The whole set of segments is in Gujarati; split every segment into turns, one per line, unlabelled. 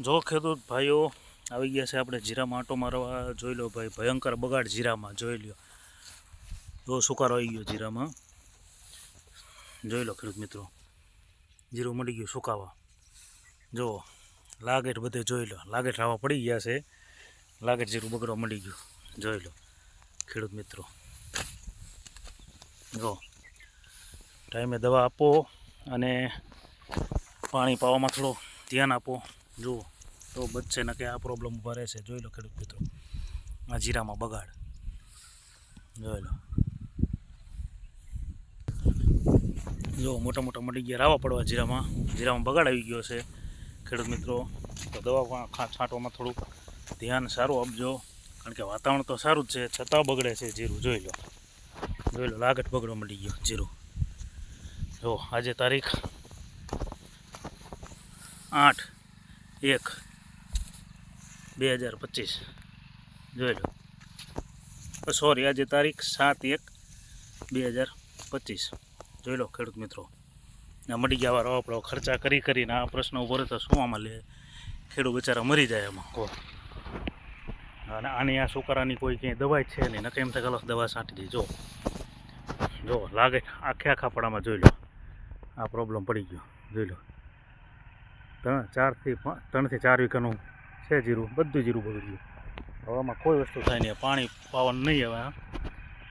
જો ખેડૂત ભાઈઓ આવી ગયા છે આપણે જીરામાં આંટો મારવા. જોઈ લો ભાઈ, ભયંકર બગાડ જીરામાં. જોઈ લો, જો સુકારો આવી ગયો જીરામાં. જોઈ લો ખેડૂત મિત્રો, જીરું મળી ગયું સુકાવા. જો લાગેટ બધે જોઈ લો, લાગેટ રાવા પડી ગયા છે. લાગેટ જીરું બગડવા મળી ગયું. જોઈ લો ખેડૂત મિત્રો, જો ટાઈમે દવા આપો અને પાણી પાવામાં થોડું ધ્યાન આપો. જુઓ તો બચશે ને કે આ પ્રોબ્લેમ ઊભા રહેશે. જોઈ લો ખેડૂત મિત્રો, આ જીરામાં બગાડ જોઈ લો. જો મોટા મોટા મળી ગયા રાવા પડવા જીરામાં. જીરામાં બગાડ આવી ગયો છે ખેડૂત મિત્રો. તો દવા છાંટવામાં થોડુંક ધ્યાન સારું આપજો, કારણ કે વાતાવરણ તો સારું જ છે છતાં બગડે છે જીરું. જોઈ લો લાગટ બગડવા મળી ગયો જીરું. જો આજે તારીખ 8/1/2025. જોઈ લો, સોરી, આજે તારીખ 7/1/2025. જોઈ લો ખેડૂત મિત્રો, આ મળી ગયા આવા રવા પડવા. ખર્ચા કરીને આ પ્રશ્ન ઉભો રહે તો શું આમાં લે? ખેડૂત બિચારા મરી જાય એમાં. અને આની આ સુકારાની કોઈ ક્યાંય દવા જ છે નહીં, નકે એમ થાય ચાલો દવા છાંટી દઈ. જો લાગે આખા પડામાં. જોઈ લો આ પ્રોબ્લેમ પડી ગયો. જોઈ લો 3 થી 4 વીઘાનું છે જીરું, બધું જીરું બગડી ગયું. હવે આમાં કોઈ વસ્તુ થાય નહીં, પાણી પાવાનું નહીં. હવે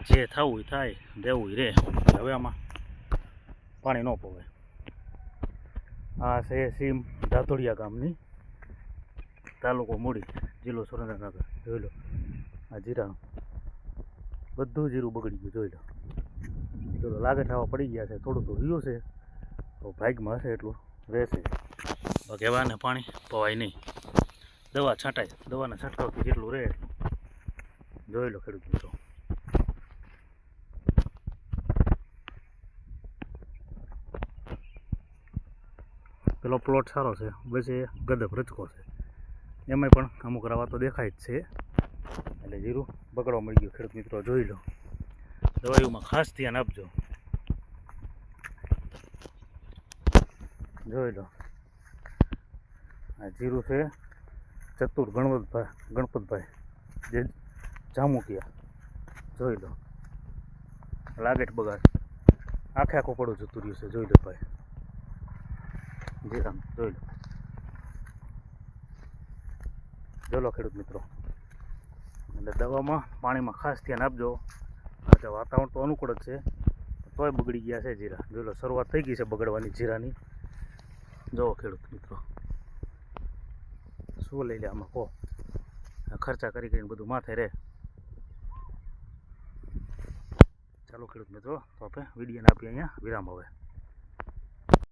જે થવું થાય, દેવું રહે. હવે આમાં પાણી ન પવાય. આ છે સીમ ધાતોડિયા ગામની, તાલુકો મૂડી, જિલ્લો સુરેન્દ્રનગર. જોઈ લો આ જીરાનું બધું જીરું બગડી ગયું. જોઈ લો, ચલો લાગે થવા પડી ગયા છે. થોડું રહ્યું છે તો ભાગમાં હશે એટલું રહેશે. બાકી હવે આને પાણી પવાય નહીં, દવા છાંટાય. દવાના છંટકાવથી જેટલું રહે એટલું. જોઈ લો ખેડૂત મિત્રો, પેલો પ્લોટ સારો છે, બસ એ ગદપ રચકો છે. એમાંય પણ અમુક રાવા તો દેખાય જ છે. એટલે જીરું બગડવા મળી ગયું ખેડૂત મિત્રો. જોઈ લો, દવાઈઓમાં ખાસ ધ્યાન આપજો. જોઈ લો આ જીરું છે ચતુર ગણપતભાઈ જે જામુકિયા. જોઈ લો લાગેટ બગાડ આખું પડું જતું રહ્યું છે. જોઈ લો ભાઈ જીરામ. જોઈ લો ખેડૂત મિત્રો, એટલે દવામાં પાણીમાં ખાસ ધ્યાન આપજો. કારણ કે વાતાવરણ તો અનુકૂળ જ છે, તોય બગડી ગયા છે જીરા. જોઈ લો શરૂઆત થઈ ગઈ છે બગડવાની જીરાની. જો ખેડૂત મિત્રો, શું લઈ લે આમાં કહો? ખર્ચા કરીને બધું માથે રહે. ચાલો ખેડૂત મિત્રો, તો આપણે વિડીયોને આપીએ અહીંયા વિરામ. હવે